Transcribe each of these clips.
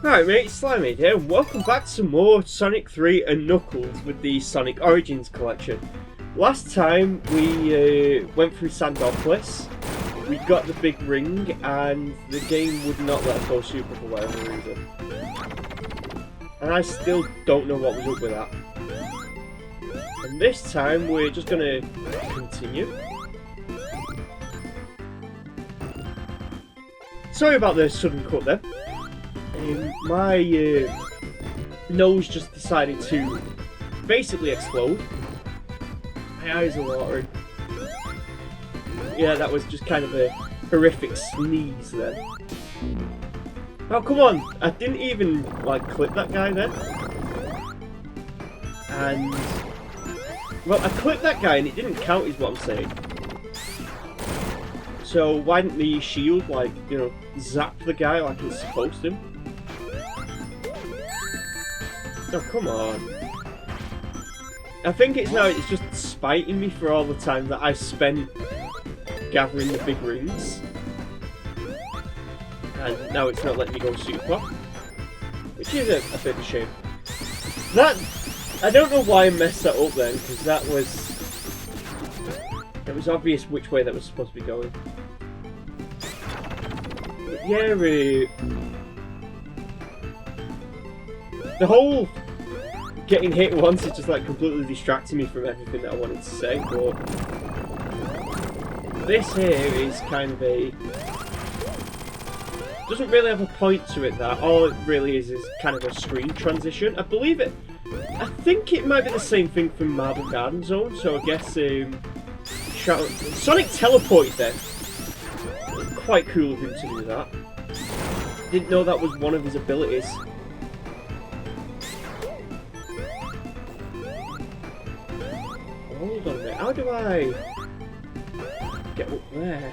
Alright mate, Slimy here, and welcome back to more Sonic 3 and Knuckles with the Sonic Origins collection. Last time we went through Sandorpolis, we got the big ring, and the game would not let us go super for whatever reason. And I still don't know what was up with that. And this time we're just gonna continue. Sorry about the sudden cut there. My nose just decided to basically explode. My eyes are watering. Yeah, that was just kind of a horrific sneeze then. Oh, come on! I didn't even, like, clip that guy then. And... well, I clipped that guy and it didn't count is what I'm saying. So why didn't the shield, like, you know, zap the guy like it's supposed to? Oh, come on. I think it's now, it's just spiting me for all the time that I spent gathering the big rings. And now it's not letting me go super. Which is a bit of a shame. That, I don't know why I messed that up then, because that was... it was obvious which way that was supposed to be going. But yeah, the whole getting hit once is just like completely distracting me from everything that I wanted to say, but this here is kind of a... doesn't really have a point to it, that. All it really is kind of a screen transition. I believe it... I think it might be the same thing from Marble Garden Zone, so I guess Sonic teleported then. Quite cool of him to do that. Didn't know that was one of his abilities. Hold on a minute, how do I get up there?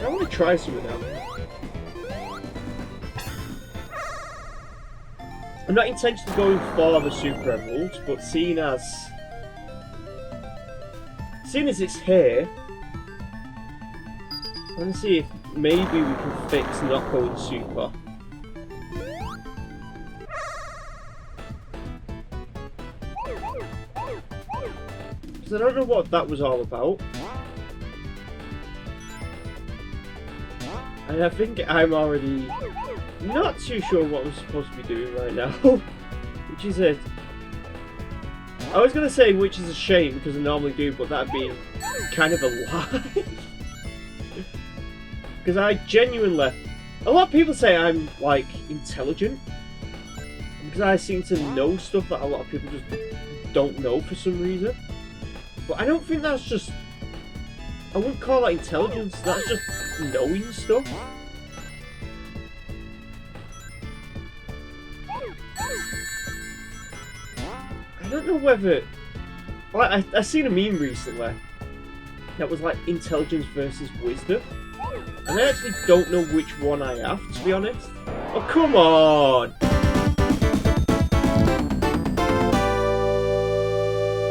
I want to try something now. I'm not intentionally going for the Super Emeralds, but seeing as it's here, I want to see if maybe we can fix not going super. Because I don't know what that was all about. And I think I'm already not too sure what I'm supposed to be doing right now. Which is it. I was going to say which is a shame, because I normally do, but that'd be kind of a lie. Because I genuinely... a lot of people say I'm, like, intelligent. Because I seem to know stuff that a lot of people just don't know for some reason. But I don't think that's just... I wouldn't call that intelligence, that's just knowing stuff. I don't know whether... well, I seen a meme recently that was like intelligence versus wisdom. And I actually don't know which one I have, to be honest. Oh, come on!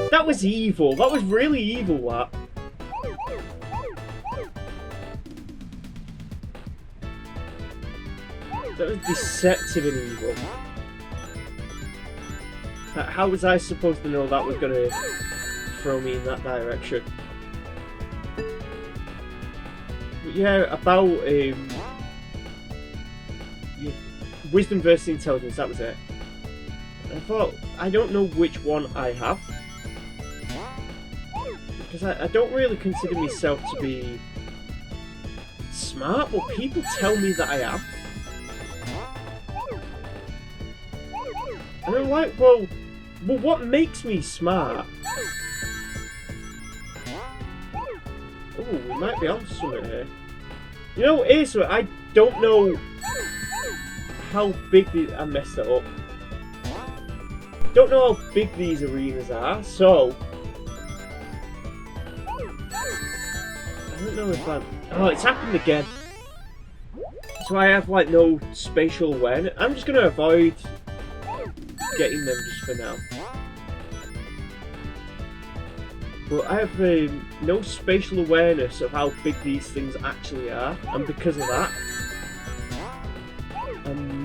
That was evil. That was really evil, that. That was deceptive and evil. How was I supposed to know that was going to throw me in that direction? But yeah, about wisdom versus intelligence, that was it. I thought, I don't know which one I have. Because I don't really consider myself to be smart, but people tell me that I am. And I'm like, well, what makes me smart? Oh, we might be on something here. You know what it is? I don't know how big these... I messed that up. Don't know how big these arenas are, so... I don't know if I'm... oh, it's happened again. So I have, like, no spatial awareness. I'm just going to avoid getting them just for now. But I have no spatial awareness of how big these things actually are, and because of that,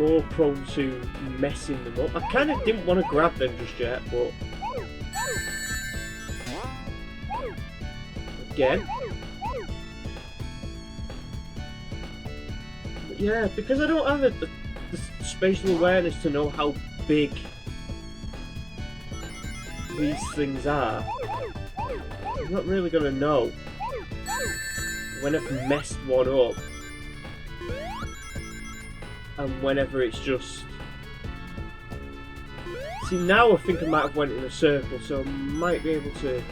more prone to messing them up. I kind of didn't want to grab them just yet, but again. But yeah, because I don't have the spatial awareness to know how big these things are, I'm not really going to know when I've messed one up and whenever it's just... See, now I think I might have went in a circle, so I might be able to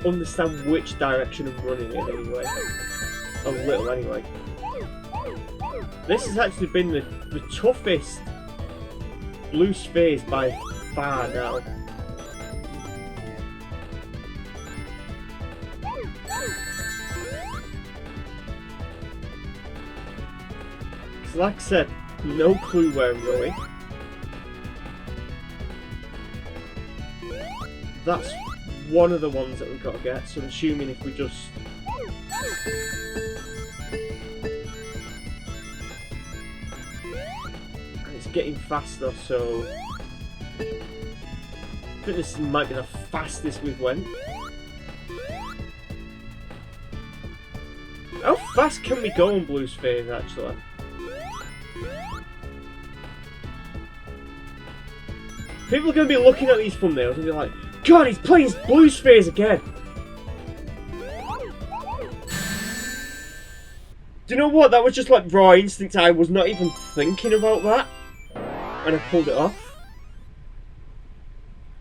understand which direction I'm running in anyway. A little anyway. This has actually been the toughest blue spheres by far now. Like I said, no clue where I'm going. That's one of the ones that we've got to get, so I'm assuming if we just... And it's getting faster, so... I think this might be the fastest we've went. How fast can we go on blue spheres, actually? People are going to be looking at these thumbnails and be like, God, he's playing blue spheres again! Do you know what? That was just like raw instinct. I was not even thinking about that. And I pulled it off.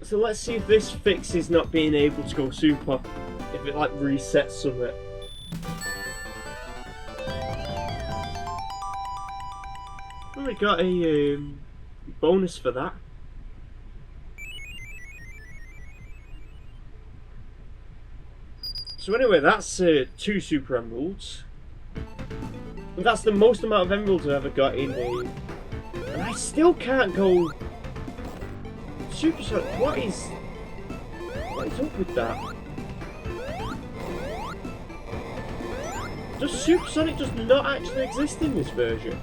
So let's see if this fixes not being able to go super. If it like resets something. Well, we got a bonus for that. So anyway, that's 2 super emeralds. And that's the most amount of emeralds I've ever got in a... And I still can't go... Supersonic, what is up with that? Does Supersonic just not actually exist in this version?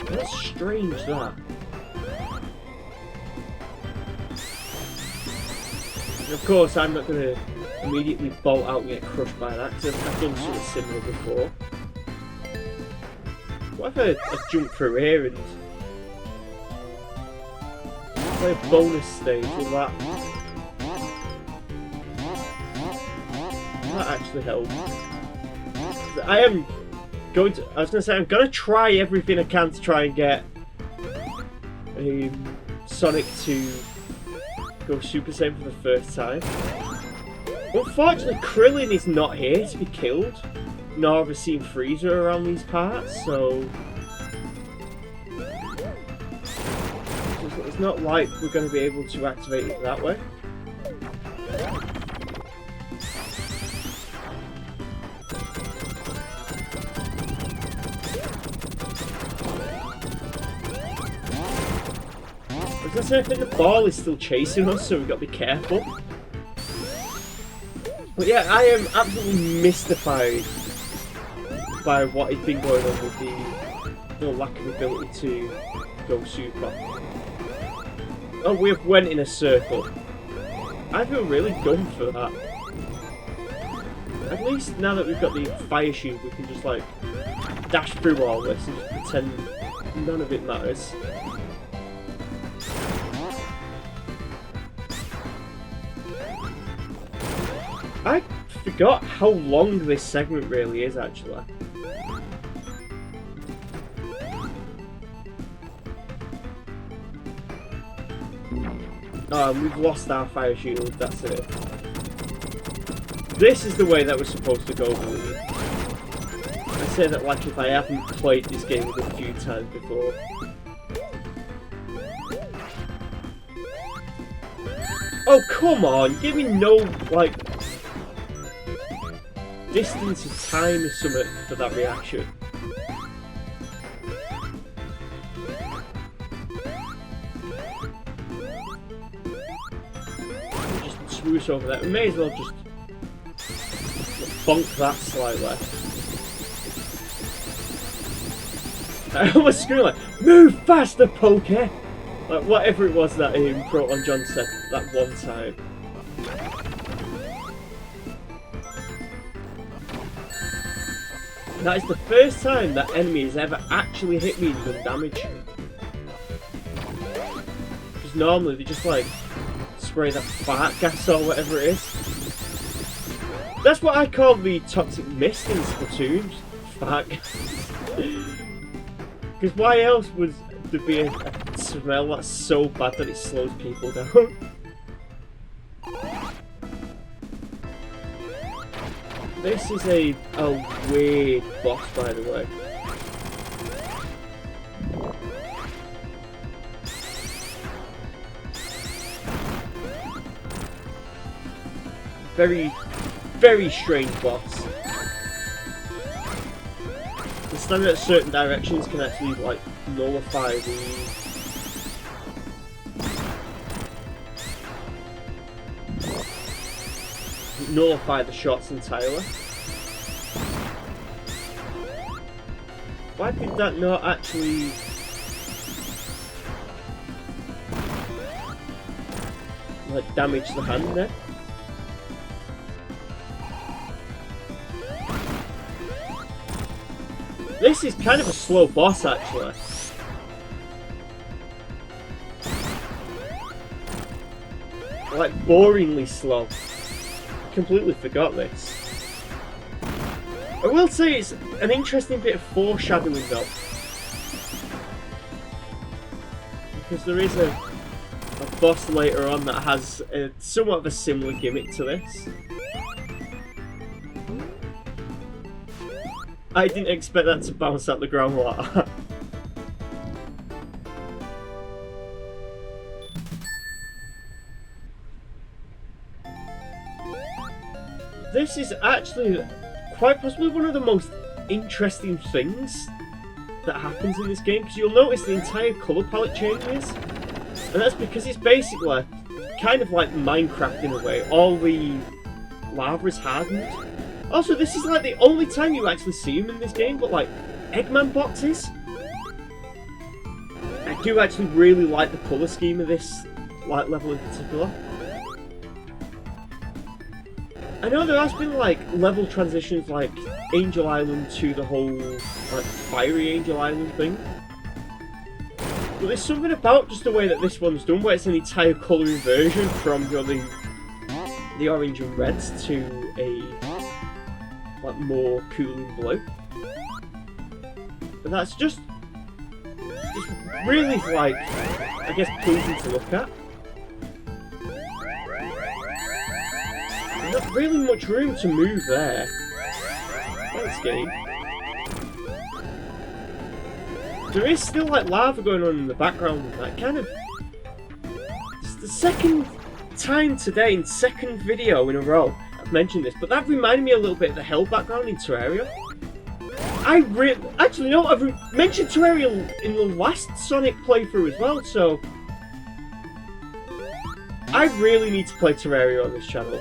That's strange, that. Of course, I'm not going to immediately bolt out and get crushed by that, because I've done something similar before. What if I jump through here and play a bonus stage with that? That actually helped. I am going to... I was going to say, I'm going to try everything I can to try and get Sonic to go Super Saiyan for the first time. Unfortunately, Krillin is not here to be killed, nor have I seen Frieza around these parts, so it's not like we're going to be able to activate it that way. I think the ball is still chasing us, so we've got to be careful. But yeah, I am absolutely mystified by what has been going on with the lack of ability to go super. Oh, we have went in a circle. I feel really dumb for that. At least now that we've got the fire shield, we can just like dash through all this and just pretend none of it matters. I forgot how long this segment really is, actually. Oh, we've lost our fire shield, that's it. This is the way that we're supposed to go, I believe. I say that like if I haven't played this game a few times before. Oh, come on! Give me no, like... distance of time or something for that reaction. Just swoosh over that. We may as well just bonk that slightly. I almost screamed like, "Move faster, Poke!" Like whatever it was that Proton John said that one time. That is the first time that enemy has ever actually hit me and done damage. Because normally they just like spray that fart gas or whatever it is. That's what I call the toxic mist in Splatoon. Fart gas. Because why else would there be a smell that's so bad that it slows people down? This is a weird boss, by the way. Very, very strange boss. The standing at certain directions can actually like nullify the shots entirely. Why did that not actually like damage the hand there? This is kind of a slow boss actually. Like boringly slow. Completely forgot this. I will say it's an interesting bit of foreshadowing though, because there is a boss later on that has somewhat of a similar gimmick to this. I didn't expect that to bounce out the ground like that. This is actually quite possibly one of the most interesting things that happens in this game, because you'll notice the entire colour palette changes, and that's because it's basically kind of like Minecraft in a way. All the lava is hardened. Also, this is like the only time you actually see them in this game, but like Eggman boxes. I do actually really like the colour scheme of this like level in particular. I know there has been like level transitions like Angel Island to the whole like Fiery Angel Island thing. But there's something about just the way that this one's done where it's an entire colour inversion from the orange and reds to a like more cooling blue. But that's just, it's really like, I guess, pleasing to look at. Not really much room to move there. Thanks, game. There is still like lava going on in the background. That kind of. It's the second time today, in second video in a row, I've mentioned this, but that reminded me a little bit of the hell background in Terraria. Actually, no, I've mentioned Terraria in the last Sonic playthrough as well, so I really need to play Terraria on this channel.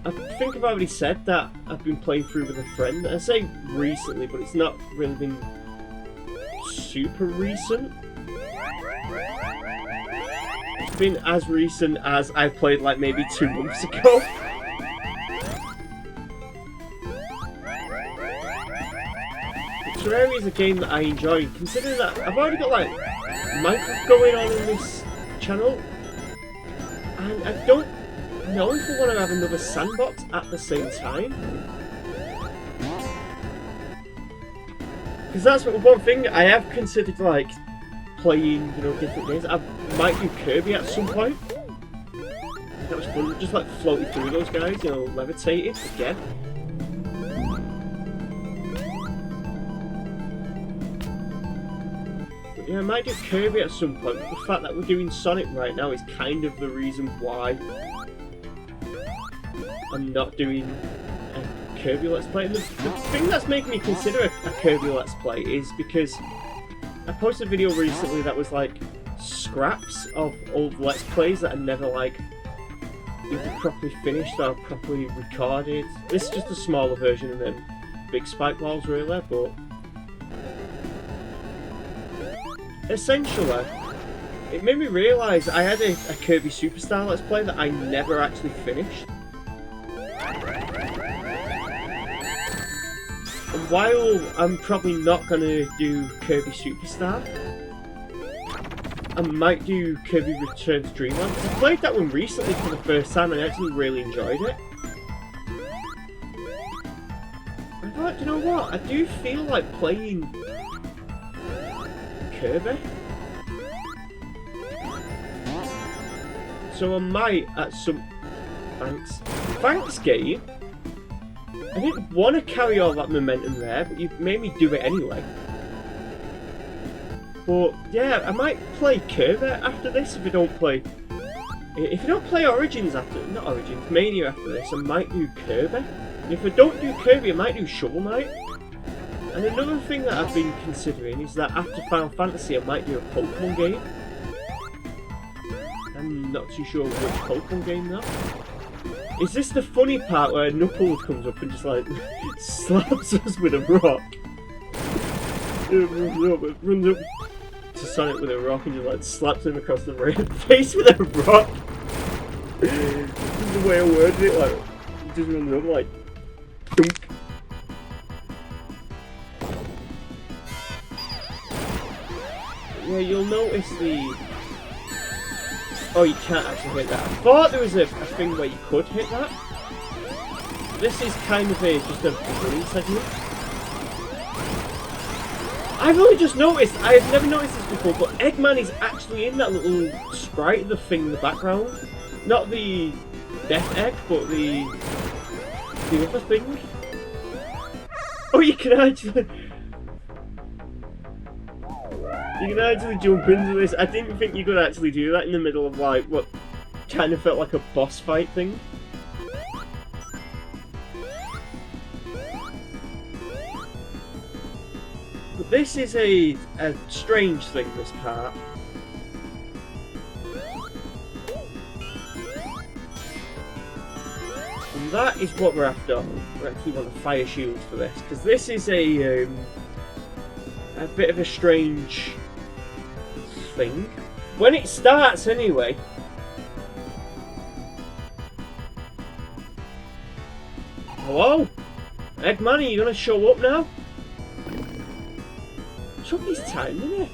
I think I've already said that I've been playing through with a friend. I say recently, but it's not really been super recent. It's been as recent as I played like maybe 2 months ago. Terraria is a game that I enjoy, considering that I've already got like Minecraft going on in this channel, and I don't know if I want to have another sandbox at the same time. Because that's one thing I have considered, like playing, you know, different games. I might do Kirby at some point. That was fun, just like floating through those guys, you know, levitating again. But yeah, I might do Kirby at some point, but the fact that we're doing Sonic right now is kind of the reason why I'm not doing a Kirby Let's Play. And the thing that's making me consider a Kirby Let's Play is because I posted a video recently that was like scraps of old Let's Plays that are never like either properly finished or properly recorded. This is just a smaller version of them big spike balls really, but essentially, it made me realise I had a Kirby Superstar Let's Play that I never actually finished. And while I'm probably not going to do Kirby Superstar, I might do Kirby Return to Dreamland. I played that one recently for the first time and I actually really enjoyed it. I thought, you know what, I do feel like playing Kirby. So I might at some... Thanks game. I didn't want to carry all that momentum there, but you made me do it anyway. But yeah, I might play Kirby after this if I don't play... If I don't play Origins after... Not Origins, Mania after this, I might do Kirby. And if I don't do Kirby, I might do Shovel Knight. And another thing that I've been considering is that after Final Fantasy, I might do a Pokemon game. I'm not too sure which Pokemon game though. Is this the funny part where Knuckles comes up and just like slaps us with a rock? Runs up to Sonic with a rock and just like slaps him across the face with a rock. This is the way I worded it, like he just runs up like dunk. Yeah, you'll notice the... Oh, you can't actually hit that. I thought there was a thing where you could hit that. This is kind of just a running segment. I've only just noticed, I have never noticed this before, but Eggman is actually in that little sprite, the thing in the background. Not the Death Egg, but the other thing. Oh, you can actually... You can actually jump into this. I didn't think you could actually do that in the middle of like what kind of felt like a boss fight thing. But this is a strange thing, this part. And that is what we're after. We actually want a fire shield for this, because this is a bit of a strange thing. When it starts anyway. Hello? Eggman, are you gonna show up now? Took his time, didn't it?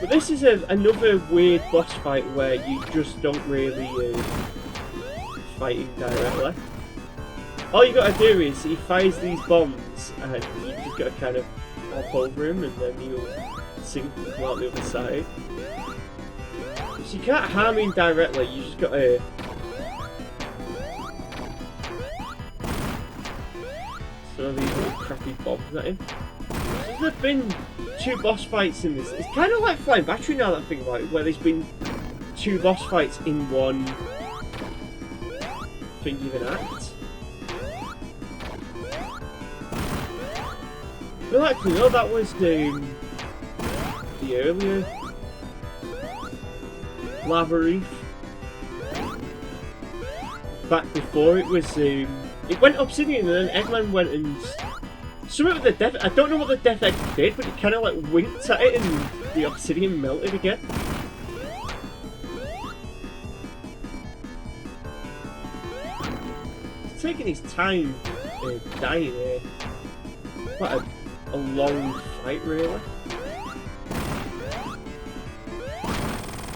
But this is another weird boss fight where you just don't really fight him directly. All you gotta do is he fires these bombs and you just gotta kind of hop over him and then he'll sink and come out the other side. So you can't harm him directly, you just gotta... throw these little crappy bombs at him. Has there been 2 boss fights in this? It's kind of like Flying Battery now that I think about it, where there's been 2 boss fights in one thing of an act. Well, actually, no, that was the earlier Lava Reef. Back before it was, it went obsidian and then Eggman went and... Something with the Death... I don't know what the Death Egg did, but it kind of like winked at it and the obsidian melted again. He's taking his time dying here. Quite a long fight, really.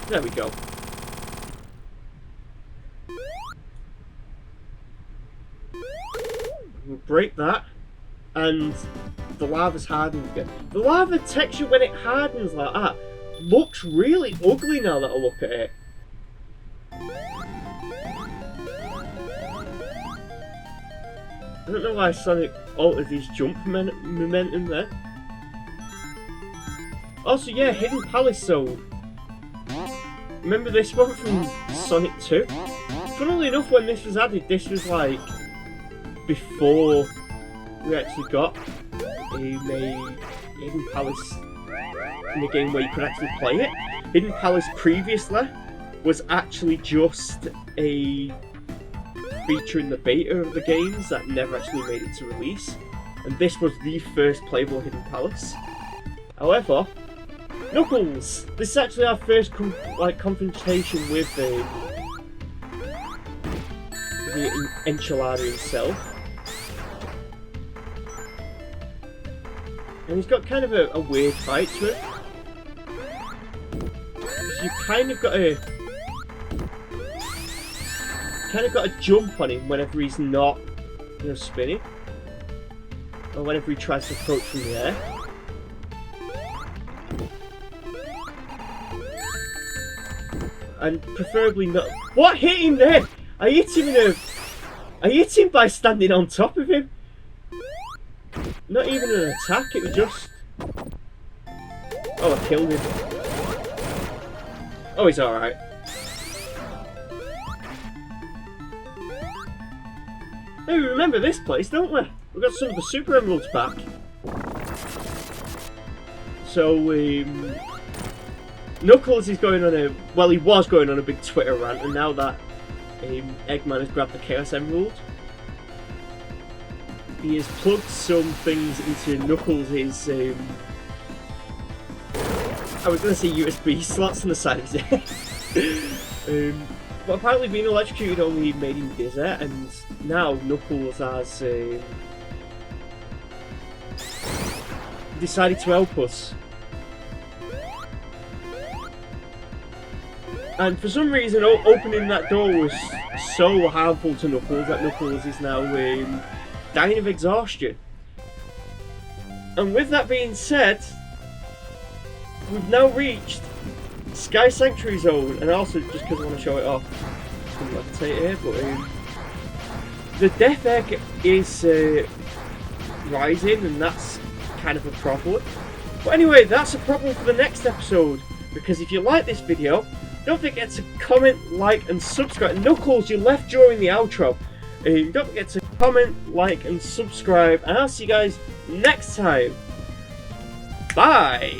There we go. We'll break that, and the lava's hardened again. The lava texture, when it hardens like that, looks really ugly now that I look at it. I don't know why Sonic altered his jump momentum there. Also, yeah, Hidden Palace Zone. Remember this one from Sonic 2? Funnily enough, when this was added, this was like before we actually got a Hidden Palace in the game where you could actually play it. Hidden Palace previously was actually just a feature in the beta of the games that never actually made it to release, and this was the first playable Hidden Palace. However, Knuckles! This is actually our first confrontation with the enchilada himself. And he's got kind of a weird fight to it. Because you kind of got to jump on him whenever he's not, you know, spinning. Or whenever he tries to approach from the air. And preferably not. What hit him there? I hit him by standing on top of him. Not even an attack, it was just... Oh, I killed him. Oh, he's alright. Hey, we remember this place, don't we? We've got some of the Super Emeralds back. So, Knuckles is going on a... Well, he was going on a big Twitter rant, and now that Eggman has grabbed the Chaos Emerald, he has plugged some things into Knuckles' I was going to say USB slots on the side of his head. But apparently being electrocuted only made him dizzy, and now Knuckles has decided to help us. And for some reason opening that door was so harmful to Knuckles that Knuckles is now dying of exhaustion. And with that being said, we've now reached Sky Sanctuary Zone, and also just because I want to show it off, I'm going to levitate here, but the Death Egg is rising, and that's kind of a problem. But anyway, that's a problem for the next episode, because if you like this video, don't forget to comment, like, and subscribe. Knuckles, you left during the outro. Don't forget to comment, like, and subscribe, and I'll see you guys next time. Bye!